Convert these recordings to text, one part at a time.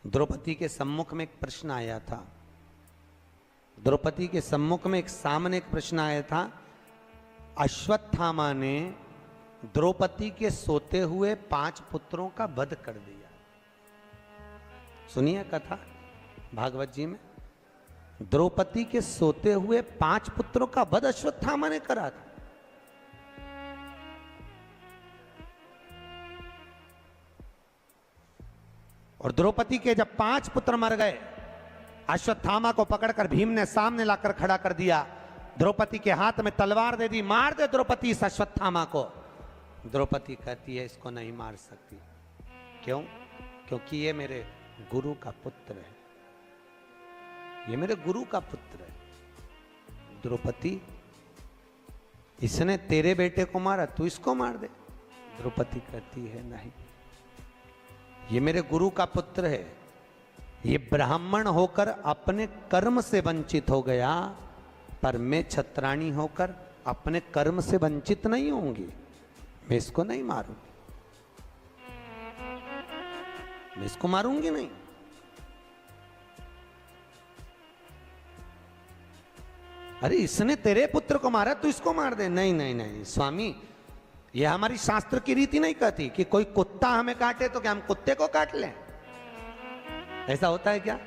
द्रौपदी के सम्मुख में एक प्रश्न आया था। द्रौपदी के सम्मुख में एक सामने एक प्रश्न आया था। अश्वत्थामा ने द्रौपदी के सोते हुए 5 पुत्रों का वध कर दिया। सुनिए कथा भागवत जी में, द्रौपदी के सोते हुए 5 पुत्रों का वध अश्वत्थामा ने करा था। और द्रौपदी के जब 5 पुत्र मर गए, अश्वत्थामा को पकड़कर भीम ने सामने लाकर खड़ा कर दिया। द्रौपदी के हाथ में तलवार दे दी, मार दे द्रौपदी इस अश्वत्थामा को। द्रौपदी कहती है इसको नहीं मार सकती। क्यों? क्योंकि ये मेरे गुरु का पुत्र है, ये मेरे गुरु का पुत्र है। द्रौपदी, इसने तेरे बेटे को मारा, तू इसको मार दे। द्रौपदी कहती है नहीं, ये मेरे गुरु का पुत्र है, ये ब्राह्मण होकर अपने कर्म से वंचित हो गया, पर मैं छत्राणी होकर अपने कर्म से वंचित नहीं होंगी। मैं इसको नहीं मारूंगी, मैं इसको मारूंगी नहीं। अरे इसने तेरे पुत्र को मारा, तू इसको मार दे। नहीं नहीं नहीं स्वामी, यह हमारी शास्त्र की रीति नहीं कहती कि कोई कुत्ता हमें काटे तो क्या हम कुत्ते को काट लें? ऐसा होता है क्या?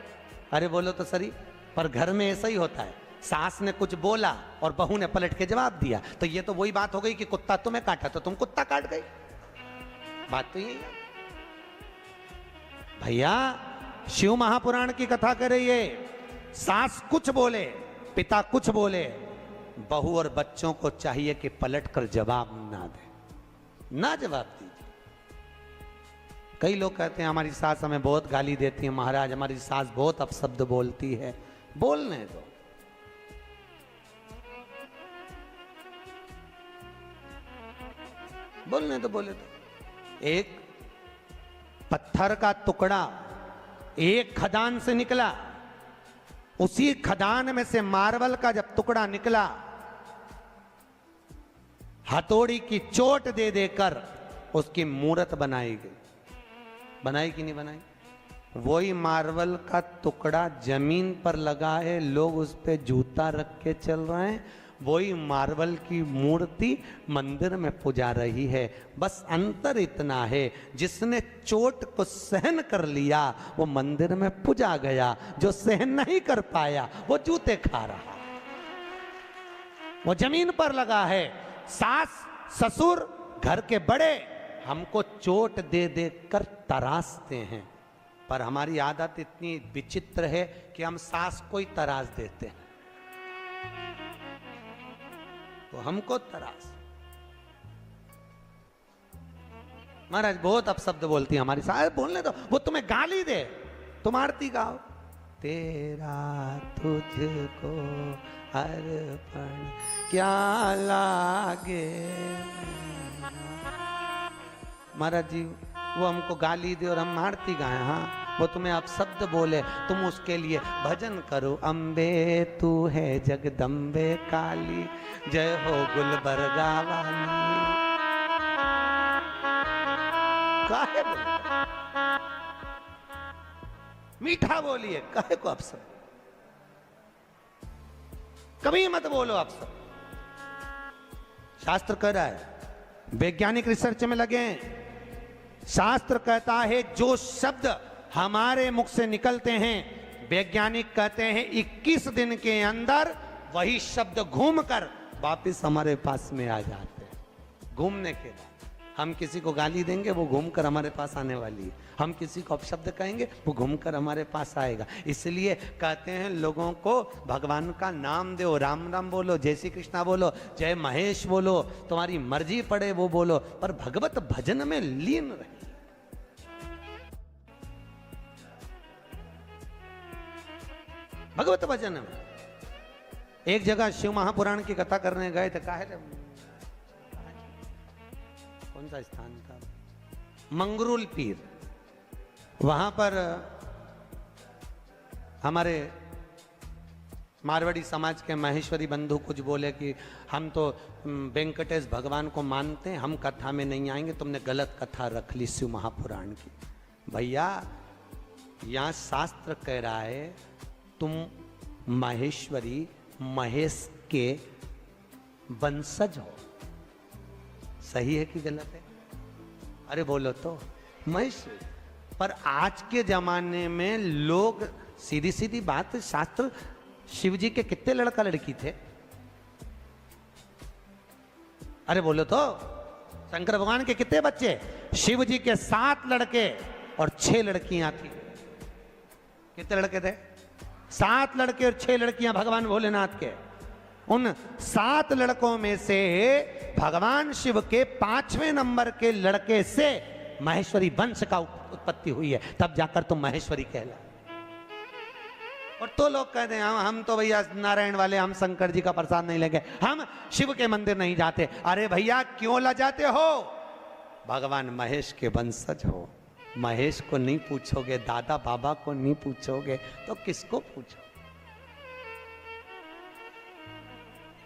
अरे बोलो तो सही। पर घर में ऐसा ही होता है, सास ने कुछ बोला और बहू ने पलट के जवाब दिया, तो ये तो वही बात हो गई कि कुत्ता तुम्हें काटा तो तुम कुत्ता काट गई। बात तो यही है भैया। शिव महापुराण की कथा कर रही है, सास कुछ बोले, पिता कुछ बोले, बहू और बच्चों को चाहिए कि पलट कर जवाब ना दे, ना जवाब दीजिए। कई लोग कहते हैं हमारी सास हमें बहुत गाली देती है, महाराज हमारी सास बहुत अपशब्द बोलती है। बोलने दो, बोलने दो, बोले दो। एक पत्थर का टुकड़ा एक खदान से निकला, उसी खदान में से मार्बल का जब टुकड़ा निकला, हथौड़ी की चोट दे देकर उसकी मूर्त बनाई गई। बनाई कि नहीं बनाई? वही मार्बल का टुकड़ा जमीन पर लगा है, लोग उस पे जूता रख के चल रहे हैं। वही मार्बल की मूर्ति मंदिर में पूजा रही है। बस अंतर इतना है, जिसने चोट को सहन कर लिया वो मंदिर में पूजा गया, जो सहन नहीं कर पाया वो जूते खा रहा, वो जमीन पर लगा है। सास ससुर घर के बड़े हमको चोट दे दे कर तरासते हैं, पर हमारी आदत इतनी विचित्र है कि हम सास को ही तरास देते हैं, तो हमको तरास। महाराज बहुत अपशब्द बोलती है हमारी सास, बोलने दो, वो तुम्हें गाली दे, तुम आरती गाओ। तेरा तुझको अर्पण क्या लागे। महाराज जी वो हमको गाली दे और हम आरती गाएं, हाँ वो तुम्हें आप शब्द बोले, तुम उसके लिए भजन करो। अम्बे तू है जगदम्बे काली, जय हो गुलबर्गा वाली। काहे बोलते? मीठा बोलिए, काहे को आप सब कभी मत बोलो आप सब। शास्त्र कह रहा है, वैज्ञानिक रिसर्च में लगे हैं, शास्त्र कहता है जो शब्द हमारे मुख से निकलते हैं, वैज्ञानिक कहते हैं 21 दिन के अंदर वही शब्द घूमकर वापस हमारे पास में आ जाते हैं। घूमने के बाद हम किसी को गाली देंगे वो घूमकर हमारे पास आने वाली है, हम किसी को अपशब्द कहेंगे वो घूमकर हमारे पास आएगा। इसलिए कहते हैं लोगों को भगवान का नाम दो, राम राम बोलो, जय श्री कृष्णा बोलो, जय महेश बोलो, तुम्हारी मर्जी पड़े वो बोलो, पर भगवत भजन में लीन रहे। भगवत भजन में एक जगह शिव महापुराण की कथा करने गए थे। काहे कौन सा स्थान था? मंगरूल पीर। वहां पर हमारे मारवाड़ी समाज के महेश्वरी बंधु कुछ बोले कि हम तो वेंकटेश भगवान को मानते हैं, हम कथा में नहीं आएंगे, तुमने गलत कथा रख ली शिव महापुराण की। भैया यहां शास्त्र कह रहा है तुम माहेश्वरी महेश के वंशज हो। सही है कि गलत है? अरे बोलो तो। महेश्वरी। पर आज के जमाने में लोग, सीधी सीधी बात, शास्त्र शिव जी के कितने लड़का लड़की थे? अरे बोलो तो। शंकर भगवान के कितने बच्चे? शिव जी के 7 लड़के और 6 लड़कियां थी। कितने लड़के थे? 7 लड़के और 6 लड़कियां भगवान भोलेनाथ के। उन 7 लड़कों में से भगवान शिव के 5वें नंबर के लड़के से महेश्वरी वंश का उत्पत्ति हुई है। तब जाकर तुम महेश्वरी कहला। और तो लोग कहते हैं हम तो भैया नारायण वाले, हम शंकर जी का प्रसाद नहीं लेंगे, हम शिव के मंदिर नहीं जाते। अरे भैया क्यों लजाते हो? भगवान महेश के वंशज हो। महेश को नहीं पूछोगे, दादा बाबा को नहीं पूछोगे, तो किसको पूछो?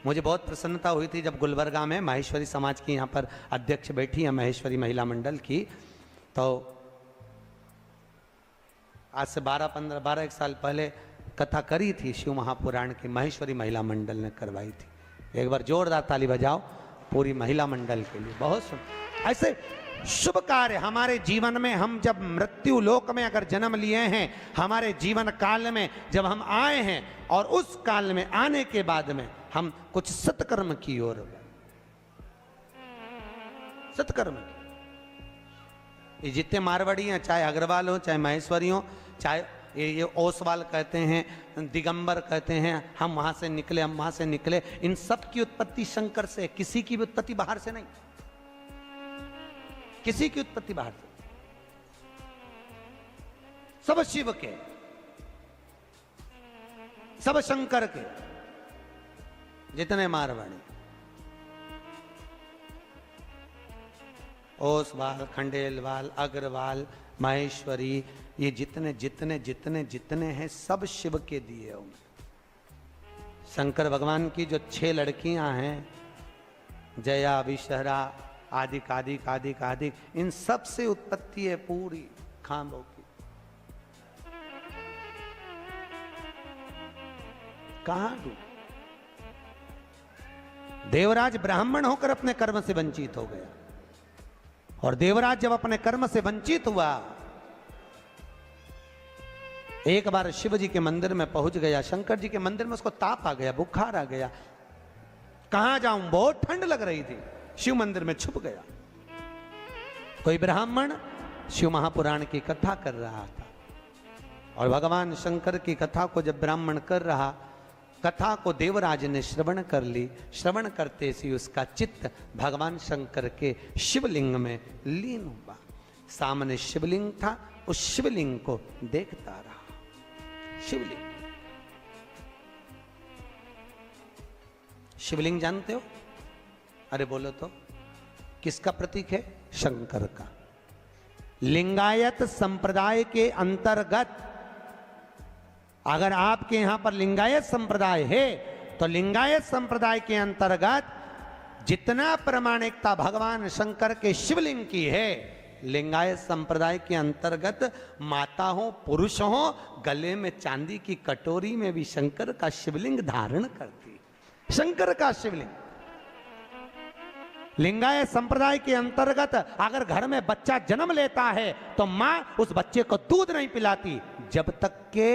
मुझे बहुत प्रसन्नता हुई थी जब गुलबर्गा में माहेश्वरी समाज की यहाँ पर अध्यक्ष बैठी है, माहेश्वरी महिला मंडल की। तो आज से 12 एक साल पहले कथा करी थी शिव महापुराण की, माहेश्वरी महिला मंडल ने करवाई थी। एक बार जोरदार ताली बजाओ पूरी महिला मंडल के लिए। बहुत सुंदर। ऐसे शुभ कार्य हमारे जीवन में, हम जब मृत्यु लोक में अगर जन्म लिए हैं, हमारे जीवन काल में जब हम आए हैं, और उस काल में आने के बाद में हम कुछ सत्कर्म की ओर, सत्कर्म की। ये जितने मारवाड़ी हैं, चाहे अग्रवाल हो, चाहे महेश्वरी हो, चाहे ये ओसवाल कहते हैं, दिगंबर कहते हैं, हम वहां से निकले, हम वहां से निकले, इन सब की उत्पत्ति शंकर से। किसी की भी उत्पत्ति बाहर से नहीं, किसी की उत्पत्ति बाहर से। सब शिव के, सब शंकर के, जितने मारवाड़ी, ओसवाल, खंडेलवाल, अग्रवाल, माहेश्वरी, ये जितने जितने जितने जितने हैं सब शिव के दिए होंगे। शंकर भगवान की जो 6 लड़कियां हैं, जया, विषहरा, आदिक आदिक आदिक आदिक, इन सब से उत्पत्ति है पूरी खांबों की। कहां डूब? देवराज ब्राह्मण होकर अपने कर्म से वंचित हो गया, और देवराज जब अपने कर्म से वंचित हुआ, एक बार शिव जी के मंदिर में पहुंच गया, शंकर जी के मंदिर में उसको ताप आ गया, बुखार आ गया। कहां जाऊं, बहुत ठंड लग रही थी, शिव मंदिर में छुप गया। कोई ब्राह्मण शिव महापुराण की कथा कर रहा था, और भगवान शंकर की कथा को जब ब्राह्मण कर रहा, कथा को देवराज ने श्रवण कर ली। श्रवण करते ही उसका चित्त भगवान शंकर के शिवलिंग में लीन हुआ। सामने शिवलिंग था, उस शिवलिंग को देखता रहा। शिवलिंग, शिवलिंग जानते हो? अरे बोलो तो। किसका प्रतीक है? शंकर का। लिंगायत संप्रदाय के अंतर्गत, अगर आपके यहां पर लिंगायत संप्रदाय है, तो लिंगायत संप्रदाय के अंतर्गत जितना प्रामाणिकता भगवान शंकर के शिवलिंग की है, लिंगायत संप्रदाय के अंतर्गत माता हो, पुरुष हो, गले में चांदी की कटोरी में भी शंकर का शिवलिंग धारण करती। शंकर का शिवलिंग। लिंगायत संप्रदाय के अंतर्गत अगर घर में बच्चा जन्म लेता है, तो मां उस बच्चे को दूध नहीं पिलाती जब तक के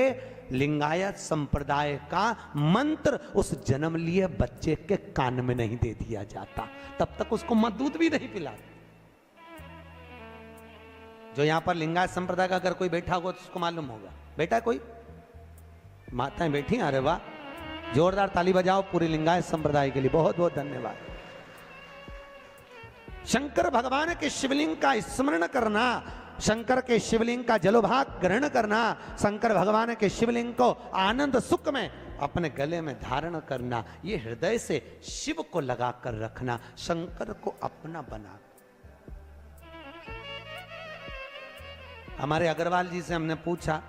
लिंगायत संप्रदाय का मंत्र उस जन्म लिए बच्चे के कान में नहीं दे दिया जाता, तब तक उसको मां दूध भी नहीं पिलाती। जो यहां पर लिंगायत संप्रदाय का अगर कोई बैठा होगा तो उसको मालूम होगा। बेटा कोई माताएं बैठी हैं? अरे वाह, जोरदार ताली बजाओ पूरी लिंगायत संप्रदाय के लिए। बहुत बहुत धन्यवाद। शंकर भगवान के शिवलिंग का स्मरण करना, शंकर के शिवलिंग का जलोभाग ग्रहण करना, शंकर भगवान के शिवलिंग को आनंद सुख में अपने गले में धारण करना, ये हृदय से शिव को लगा कर रखना, शंकर को अपना बना। हमारे अग्रवाल जी से हमने पूछा,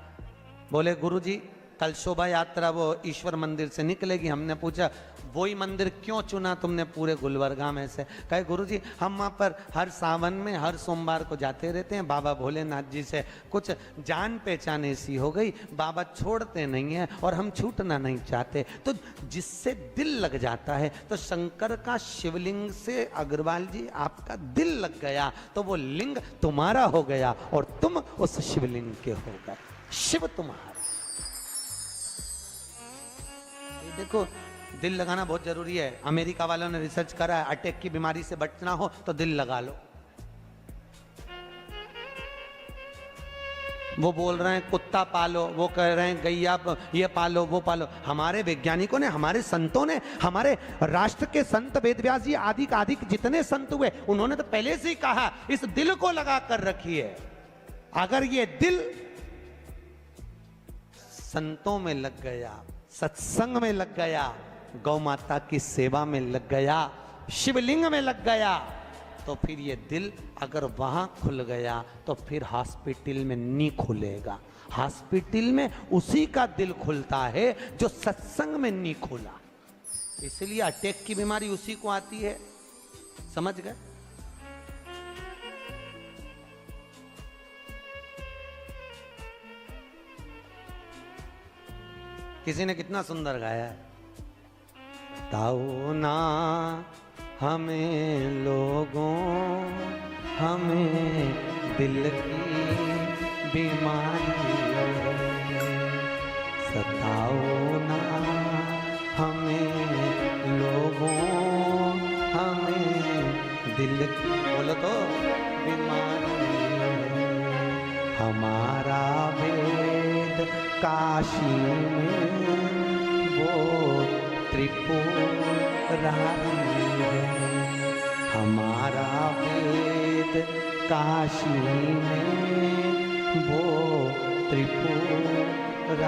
बोले गुरुजी कल शोभा यात्रा वो ईश्वर मंदिर से निकलेगी। हमने पूछा वही मंदिर क्यों चुना तुमने पूरे गुलबर्गा में से? कहे गुरुजी हम वहाँ पर हर सावन में हर सोमवार को जाते रहते हैं, बाबा भोलेनाथ जी से कुछ जान पहचान ऐसी हो गई, बाबा छोड़ते नहीं है और हम छूटना नहीं चाहते। तो जिससे दिल लग जाता है, तो शंकर का शिवलिंग से अग्रवाल जी आपका दिल लग गया तो वो लिंग तुम्हारा हो गया और तुम उस शिवलिंग के हो गए, शिव तुम्हारा। देखो दिल लगाना बहुत जरूरी है। अमेरिका वालों ने रिसर्च करा है, अटैक की बीमारी से बचना हो तो दिल लगा लो। वो बोल रहे हैं कुत्ता पालो, वो कह रहे हैं गैया ये पालो वो पालो। हमारे वैज्ञानिकों ने, हमारे संतों ने, हमारे राष्ट्र के संत वेदव्यास जी आदि का आदि जितने संत हुए, उन्होंने तो पहले से ही कहा इस दिल को लगा कर रखिए। अगर ये दिल संतों में लग गया, सत्संग में लग गया, गौ माता की सेवा में लग गया, शिवलिंग में लग गया, तो फिर ये दिल अगर वहां खुल गया तो फिर हॉस्पिटल में नहीं खुलेगा। हॉस्पिटल में उसी का दिल खुलता है जो सत्संग में नहीं खुला। इसलिए अटैक की बीमारी उसी को आती है, समझ गए? किसी ने कितना सुंदर गाया है, बताओ ना हमें लोगों, हमें दिल की बीमारी सताओ ना हमें लोगों, हमें दिल की, बोलो तो, बीमारी। हमारा वेद काशी में वो त्रिपुरारी है, हमारा वेद काशी में वो त्रिपुरारी